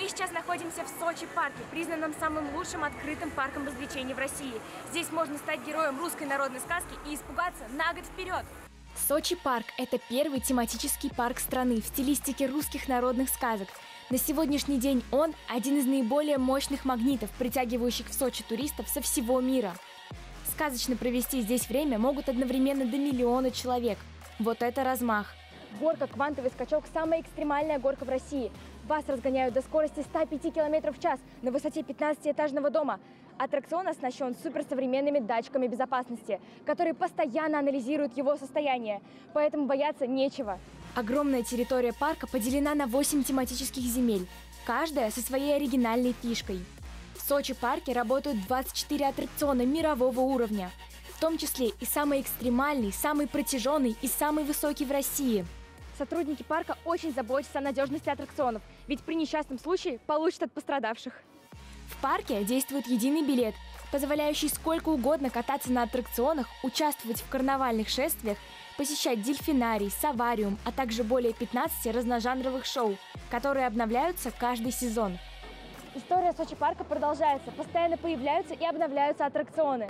Мы сейчас находимся в Сочи парке, признанном самым лучшим открытым парком развлечений в России. Здесь можно стать героем русской народной сказки и испугаться на год вперед. Сочи парк – это первый тематический парк страны в стилистике русских народных сказок. На сегодняшний день он – один из наиболее мощных магнитов, притягивающих в Сочи туристов со всего мира. Сказочно провести здесь время могут одновременно до 1 миллиона человек. Вот это размах! Горка «Квантовый скачок» – самая экстремальная горка в России. Вас разгоняют до скорости 105 км в час на высоте 15-этажного дома. Аттракцион оснащен суперсовременными датчиками безопасности, которые постоянно анализируют его состояние, поэтому бояться нечего. Огромная территория парка поделена на 8 тематических земель, каждая со своей оригинальной фишкой. В Сочи парке работают 24 аттракциона мирового уровня, в том числе и самый экстремальный, самый протяженный и самый высокий в России. Сотрудники парка очень заботятся о надежности аттракционов, ведь при несчастном случае получат от пострадавших. В парке действует единый билет, позволяющий сколько угодно кататься на аттракционах, участвовать в карнавальных шествиях, посещать дельфинарий, совариум, а также более 15 разножанровых шоу, которые обновляются каждый сезон. История Сочи парка продолжается, постоянно появляются и обновляются аттракционы.